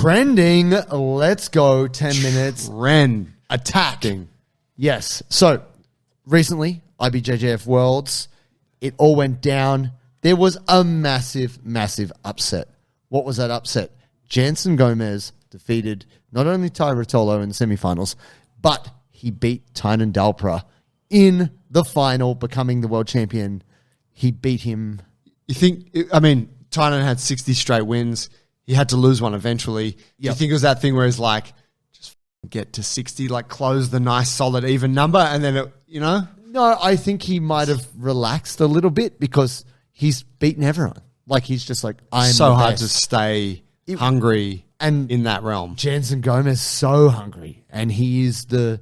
Trending. Let's go. 10 minutes. Attacking. Yes. So recently, IBJJF Worlds, it all went down. There was a massive, massive upset. What was that upset? Jansen Gomez defeated not only Ty Rotolo in the semifinals, but he beat Tynan Dalpra in the final, becoming the world champion. He beat him. You think, I mean, Tynan had 60 straight wins. He had to lose one eventually. Yep. You think it was that thing where he's like, just get to 60, like close the nice, solid, even number, and then, No, I think he might have relaxed a little bit because he's beaten everyone. Like, he's just like, I'm so the hard best. to stay hungry and in that realm. Jansen Gomez so hungry, and he is the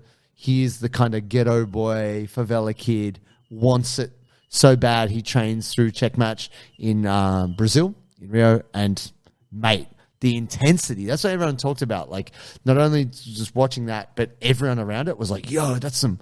kind of ghetto boy, favela kid, wants it so bad he trains through check match in Brazil, in Rio, and mate, the intensity, that's what everyone talked about. Like, not only just watching that, but everyone around it was like, yo, that's some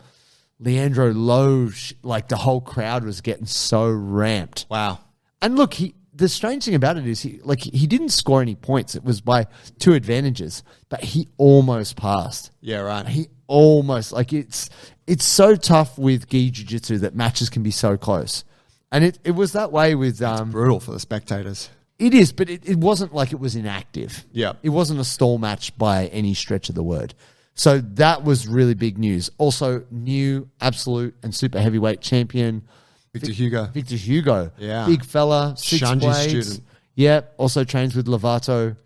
Leandro Lowe. Like, the whole crowd was getting so ramped. Wow. And look, the strange thing about it is he didn't score any points. It was by 2 advantages, but he almost passed. Yeah, right. He almost, like, it's so tough with gi jiu-jitsu that matches can be so close. And it was that way with... It's brutal for the spectators. It is, but it wasn't like it was inactive. Yeah. It wasn't a stall match by any stretch of the word. So that was really big news. Also, new absolute and super heavyweight champion... Victor Hugo. Yeah. Big fella, 6 Shanji's blades. student. Yeah, also trains with Lovato.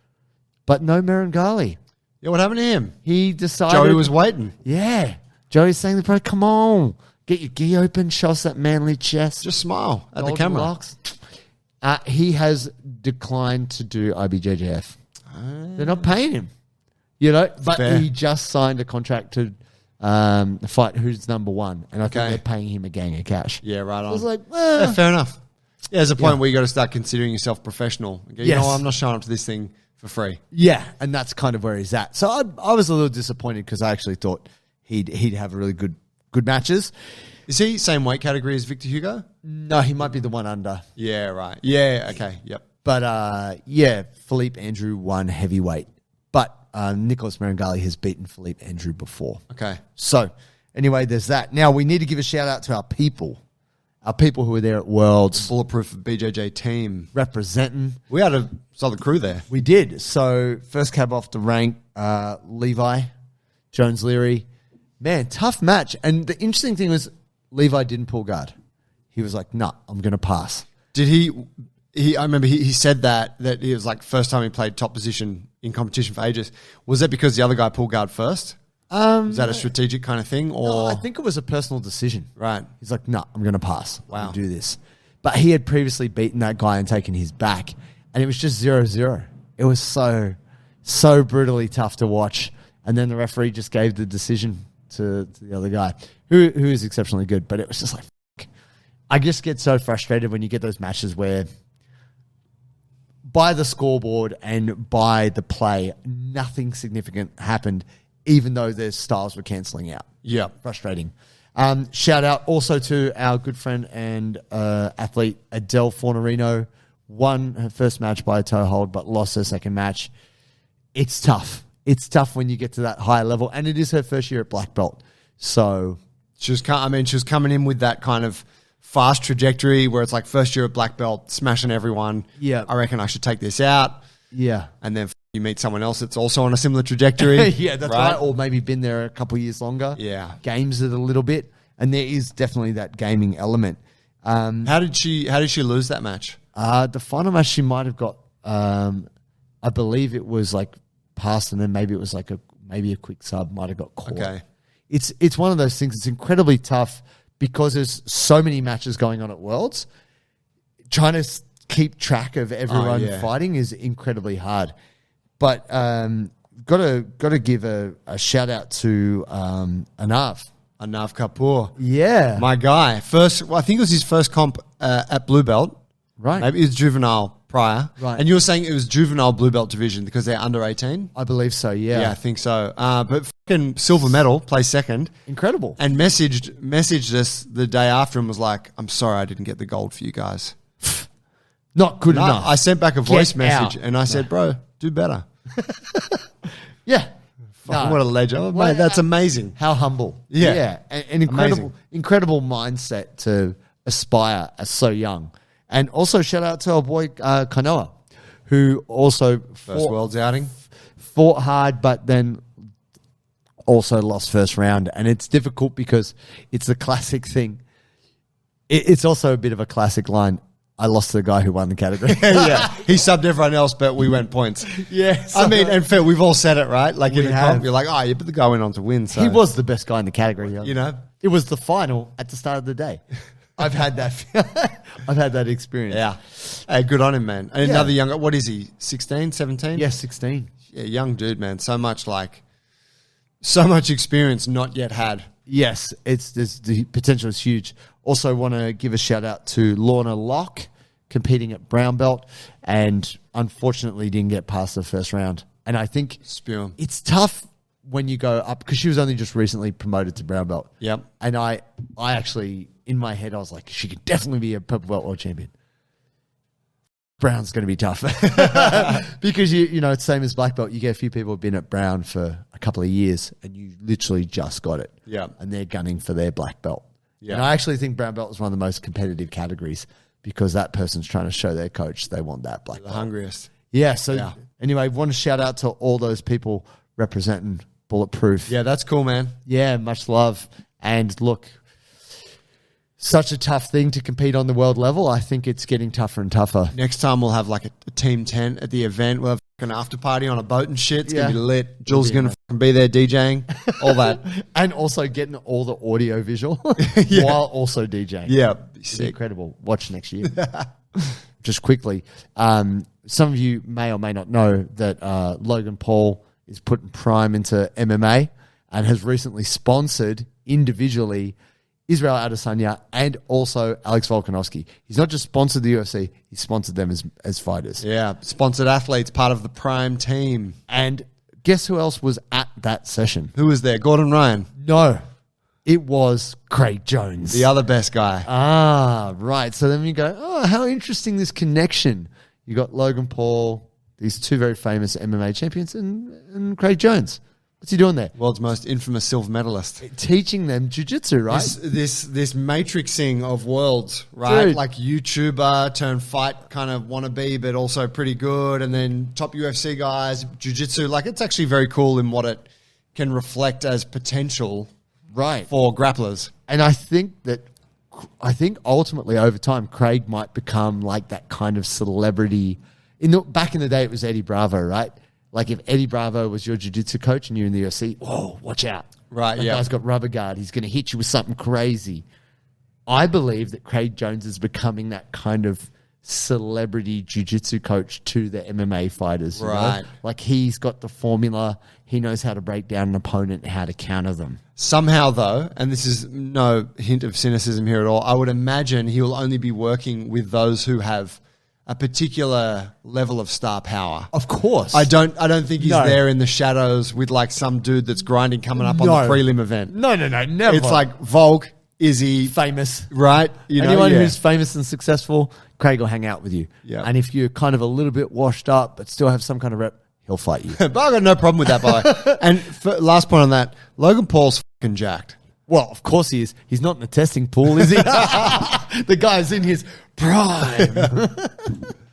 But no Merengali. Yeah, what happened to him? He decided... Joey was waiting. Yeah. Joey's saying to the pro, come on, get your gi open, show us that manly chest. Just smile at the Golden camera. locks. He has declined to do IBJJF. They're not paying him. But fair. he just signed a contract to fight who's number 1. And I think they're paying him a gang of cash. Yeah, right on. I was like, yeah, fair enough. Yeah, there's a point where you got to start considering yourself professional. You know, I'm not showing up to this thing for free. Yeah, and that's kind of where he's at. So I was a little disappointed because I actually thought he'd have really good matches. Is he same weight category as Victor Hugo? No, he might be the one under. Yeah, right. Yeah, okay, yep. But Philippe Andrew won heavyweight. But Nicholas Merengali has beaten Philippe Andrew before. Okay. So anyway, there's that. Now we need to give a shout out to our people who were there at Worlds. Bulletproof For BJJ team. Representing. We had a solid crew there. We did. So first cab off the rank, Levi, Jones-Leary. Man, tough match. And the interesting thing was Levi didn't pull guard. He was like, nah, I'm going to pass. Did he I remember he said that it was like first time he played top position in competition for ages. Was that because the other guy pulled guard first? Was that a strategic kind of thing? Or No, I think it was a personal decision. Right. He's like, no, I'm going to pass. Wow. I'm gonna do this. But he had previously beaten that guy and taken his back. And it was just 0-0. It was so brutally tough to watch. And then the referee just gave the decision to the other guy, who is exceptionally good. But it was just like, fuck. I just get so frustrated when you get those matches where by the scoreboard and by the play, nothing significant happened, even though their styles were cancelling out. Yeah. Frustrating. Shout out also to our good friend and athlete, Adele Fornerino. Won her first match by a toe hold, but lost her second match. It's tough. It's tough when you get to that high level, and it is her first year at black belt. So she was coming in with that kind of fast trajectory where it's like first year at black belt, smashing everyone. Yeah. I reckon I should take this out. Yeah. And then you meet someone else that's also on a similar trajectory. Yeah, that's right. Or maybe been there a couple of years longer. Yeah. Games it a little bit. And there is definitely that gaming element. How did she lose that match? The final match she might have got, I believe it was like passed, and then maybe it was like a quick sub might have got caught. Okay. It's one of those things. It's incredibly tough because there's so many matches going on at Worlds. Trying to keep track of everyone fighting is incredibly hard. But got to give a shout out to Anav Kapoor. Yeah. My guy. I think it was his first comp at Blue Belt. Right. Maybe it was juvenile prior. Right. And you were saying it was juvenile Blue Belt division because they're under 18? I believe so, yeah. Yeah, I think so. But fucking silver medal, placed second. Incredible. And messaged us the day after and was like, I'm sorry I didn't get the gold for you guys. Not good enough. I sent back a voice message out. and I said, bro, do better. Yeah. Fucking what a legend. Oh, mate, that's amazing. How humble. Yeah. Yeah. An incredible mindset to aspire as so young. And also shout out to our boy Kanoa, who also First world's outing. fought hard, but then also lost first round. And it's difficult because it's the classic thing. It's also a bit of a classic line. I lost to the guy who won the category. Yeah, he subbed everyone else, but we went points. Yeah, I mean, and Phil, we've all said it, right? Like in the have. comp, you're like, oh, yeah, but the guy went on to win. So He was the best guy in the category. you know, It was the final at the start of the day. I've had that. I've had that experience. yeah. Hey, good on him, man. And Yeah. another younger, what is he? 16, 17? Yeah, 16. Yeah, young dude, man. So much experience not yet had. Yes, the potential is huge. Also, want to give a shout out to Lorna Locke, competing at brown belt, and unfortunately didn't get past the first round. And I think Spew. it's tough when you go up because she was only just recently promoted to brown belt. Yep. And I actually, in my head, I was like, she could definitely be a purple belt world champion. Brown's going to be tough because you know it's same as black belt. You get a few people who've been at brown for a couple of years, and you literally just got it. Yeah. And they're gunning for their black belt. Yeah. And I actually think brown belt is one of the most competitive categories because that person's trying to show their coach they want that black The belt. hungriest. Yeah. So Yeah. anyway, want to shout out to all those people representing Bulletproof. Yeah, that's cool, man. Yeah, much love. And look, such a tough thing to compete on the world level. I think it's getting tougher and tougher. Next time we'll have like a team tent at the event. We'll have an after party on a boat and shit. It's going to be lit. Jules going to be there DJing, all that. And also getting all the audio visual while also DJing. Yeah. It's incredible. Watch next year. Just quickly, some of you may or may not know that Logan Paul is putting Prime into MMA and has recently sponsored individually Israel Adesanya and also Alex Volkanovski. He's not just sponsored the UFC, he sponsored them as fighters. Yeah. Sponsored athletes, part of the Prime team. And guess who else was at that session? Who was there? Gordon Ryan. No, it was Craig Jones. The other best guy. Ah, right. So then you go, oh, how interesting this connection. You got Logan Paul, these two very famous MMA champions, and Craig Jones. What's he doing there? World's most infamous silver medalist. Teaching them jiu-jitsu, right? This matrixing of worlds, right? Dude. Like YouTuber turned fight kind of wannabe, but also pretty good. And then top UFC guys, jiu-jitsu. Like it's actually very cool in what it can reflect as potential Right. for grapplers. And I think ultimately over time, Craig might become like that kind of celebrity. Back in the day, it was Eddie Bravo, right? Like if Eddie Bravo was your jiu-jitsu coach and you're in the UFC, whoa, watch out. Right, That yeah. guy's got rubber guard. He's going to hit you with something crazy. I believe that Craig Jones is becoming that kind of celebrity jiu-jitsu coach to the MMA fighters. you know? Right. Like he's got the formula. He knows how to break down an opponent and how to counter them. Somehow, though, and this is no hint of cynicism here at all, I would imagine he will only be working with those who have a particular level of star power. Of course. I don't think he's No. there in the shadows with like some dude that's grinding coming up on No. the prelim event. No, never. It's like Volk, Izzy, famous. right? You know, Anyone yeah. who's famous and successful, Craig will hang out with you. Yeah. And if you're kind of a little bit washed up but still have some kind of rep, he'll fight you. But I got no problem with that, by the way. And last point on that, Logan Paul's fucking jacked. Well, of course he is. He's not in the testing pool, is he? The guy's in his prime.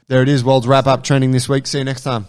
There it is, World's wrap-up trending this week. See you next time.